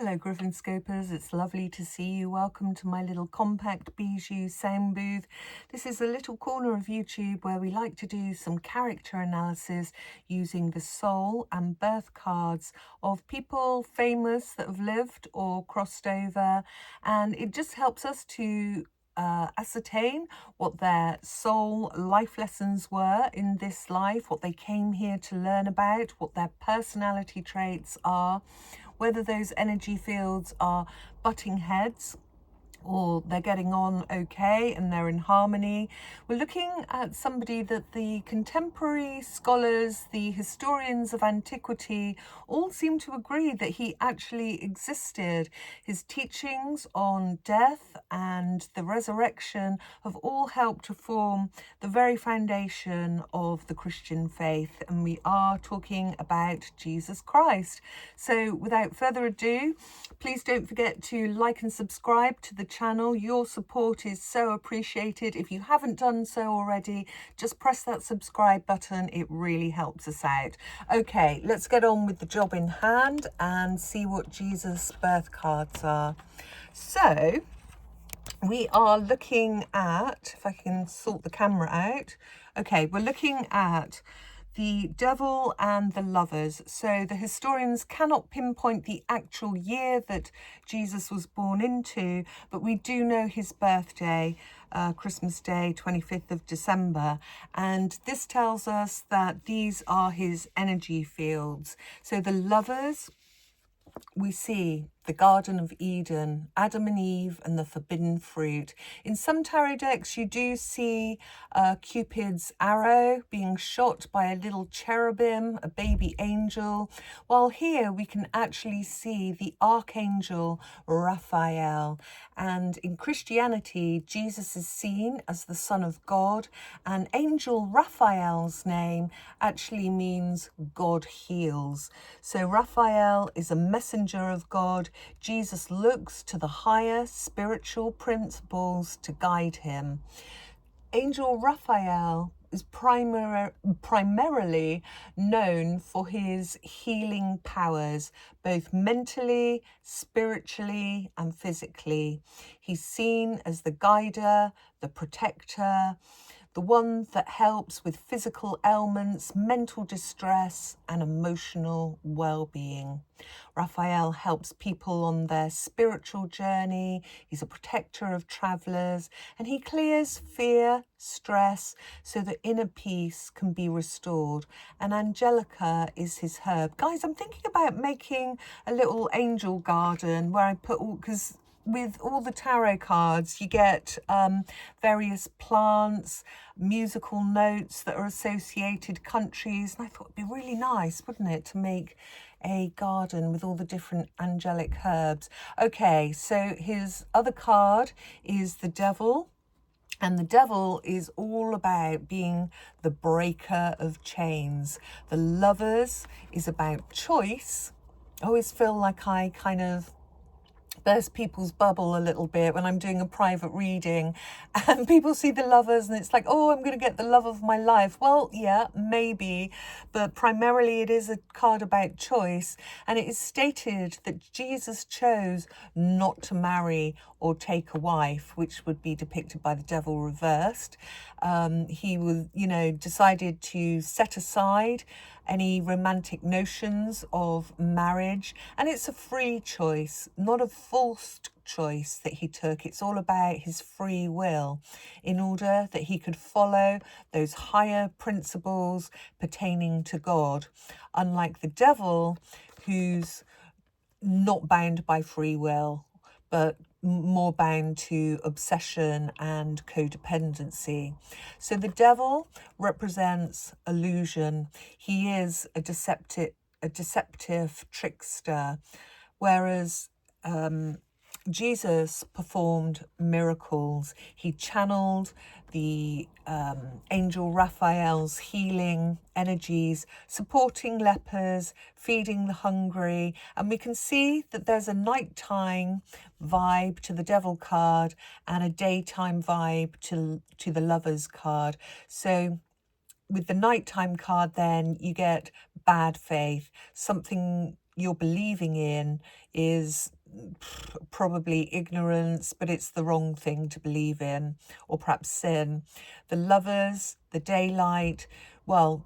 Hello Griffin Scopers, it's lovely to see you. Welcome to my little compact bijou sound booth. This is a little corner of YouTube where we like to do some character analysis using the soul and birth cards of people famous that have lived or crossed over, and it just helps us to ascertain what their soul life lessons were in this life, what they came here to learn about, what their personality traits are, whether those energy fields are butting heads or they're getting on okay and they're in harmony. We're looking at somebody that the contemporary scholars, the historians of antiquity, all seem to agree that he actually existed. His teachings on death and the resurrection have all helped to form the very foundation of the Christian faith, and we are talking about Jesus Christ. So without further ado, please don't forget to like and subscribe to the channel. Your support is so appreciated. If you haven't done so already, just press that subscribe button. It really helps us out. Okay, let's get on with the job in hand and see what Jesus' birth cards are. So we are looking at, if I can sort the camera out. Okay, we're looking at the devil and the lovers. So the historians cannot pinpoint the actual year that Jesus was born into, but we do know his birthday, Christmas Day, 25th of December. And this tells us that these are his energy fields. So the lovers, we see the Garden of Eden, Adam and Eve and the forbidden fruit. In some tarot decks, you do see Cupid's arrow being shot by a little cherubim, a baby angel, while here we can actually see the archangel Raphael. And in Christianity, Jesus is seen as the Son of God, and Angel Raphael's name actually means God heals. So Raphael is a messenger of God. Jesus looks to the higher spiritual principles to guide him. Angel Raphael is primarily known for his healing powers, both mentally, spiritually, and physically. He's seen as the guider, the protector, the one that helps with physical ailments, mental distress, and emotional well-being. Raphael helps people on their spiritual journey. He's a protector of travelers, and he clears fear, stress, so that inner peace can be restored. And Angelica is his herb. Guys, I'm thinking about making a little angel garden where I put all, because with all the tarot cards, you get various plants, musical notes that are associated countries. And I thought it'd be really nice, wouldn't it, to make a garden with all the different angelic herbs. Okay, so his other card is the devil. And the devil is all about being the breaker of chains. The lovers is about choice. I always feel like I kind of burst people's bubble a little bit when I'm doing a private reading and people see the lovers and it's like, oh, I'm going to get the love of my life. Well, yeah, maybe, but primarily it is a card about choice, and it is stated that Jesus chose not to marry or take a wife, which would be depicted by the devil reversed. He was, decided to set aside any romantic notions of marriage, and it's a free choice, not a forced choice that he took. It's all about his free will in order that he could follow those higher principles pertaining to God, unlike the devil, who's not bound by free will, but more bound to obsession and codependency. So the devil represents illusion. He is a deceptive trickster, whereas Jesus performed miracles. He channeled the angel Raphael's healing energies, supporting lepers, feeding the hungry. And we can see that there's a nighttime vibe to the devil card and a daytime vibe to the lovers card. So with the nighttime card, then you get bad faith, something you're believing in is probably ignorance, but it's the wrong thing to believe in, or perhaps sin. The lovers, the daylight, well,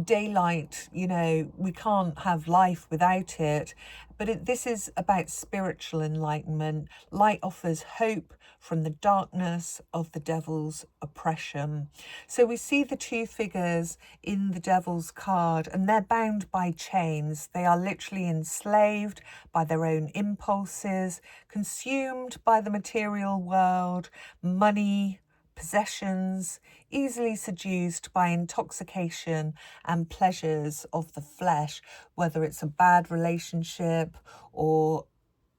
daylight, we can't have life without it. But this is about spiritual enlightenment. Light offers hope from the darkness of the devil's oppression. So we see the two figures in the devil's card, and they're bound by chains. They are literally enslaved by their own impulses, consumed by the material world, money, possessions, easily seduced by intoxication and pleasures of the flesh, whether it's a bad relationship or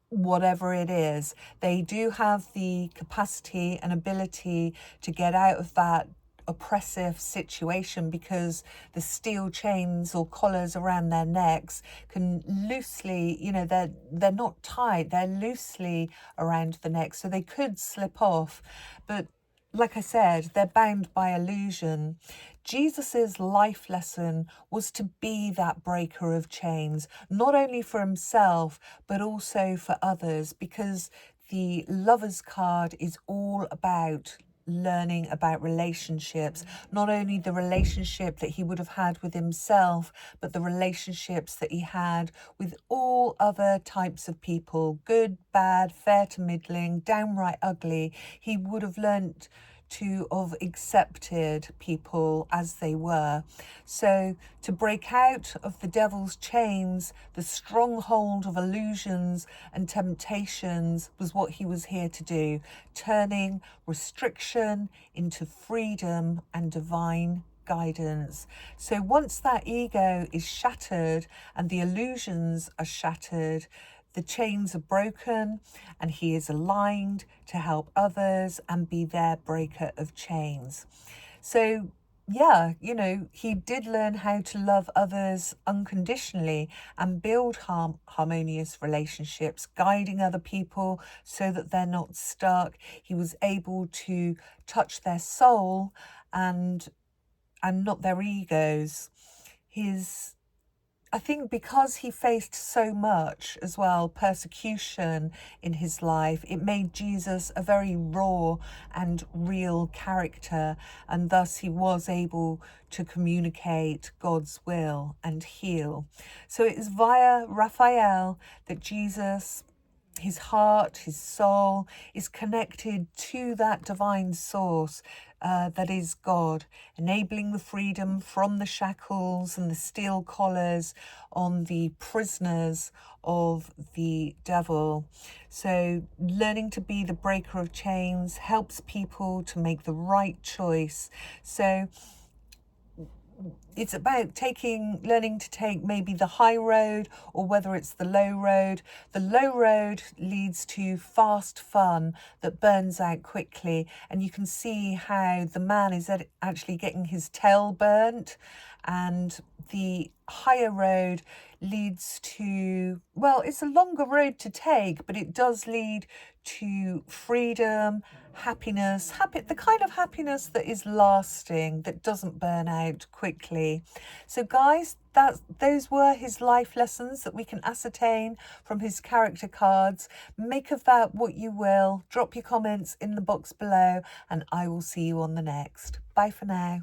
whatever it is. They do have the capacity and ability to get out of that oppressive situation, because the steel chains or collars around their necks can loosely, they're not tight, they're loosely around the neck, so they could slip off. But like I said, they're bound by illusion. Jesus's life lesson was to be that breaker of chains, not only for himself, but also for others, because the lover's card is all about learning about relationships, not only the relationship that he would have had with himself, but the relationships that he had with all other types of people, good, bad, fair to middling, downright ugly. He would have learnt to have accepted people as they were. So to break out of the devil's chains, the stronghold of illusions and temptations, was what he was here to do, turning restriction into freedom and divine guidance. So once that ego is shattered and the illusions are shattered, the chains are broken, and he is aligned to help others and be their breaker of chains. So yeah, he did learn how to love others unconditionally and build harmonious relationships, guiding other people so that they're not stuck. He was able to touch their soul and not their egos. I think because he faced so much as well, persecution in his life, it made Jesus a very raw and real character, and thus he was able to communicate God's will and heal. So it is via Raphael that Jesus, his heart, his soul, is connected to that divine source that is God, enabling the freedom from the shackles and the steel collars on the prisoners of the devil. So learning to be the breaker of chains helps people to make the right choice. So it's about learning to take maybe the high road, or whether it's the low road. The low road leads to fast fun that burns out quickly, and you can see how the man is actually getting his tail burnt. And the higher road leads to, well, it's a longer road to take, but it does lead to freedom, happiness, the kind of happiness that is lasting, that doesn't burn out quickly. So guys, those were his life lessons that we can ascertain from his character cards. Make of that what you will. Drop your comments in the box below, and I will see you on the next. Bye for now.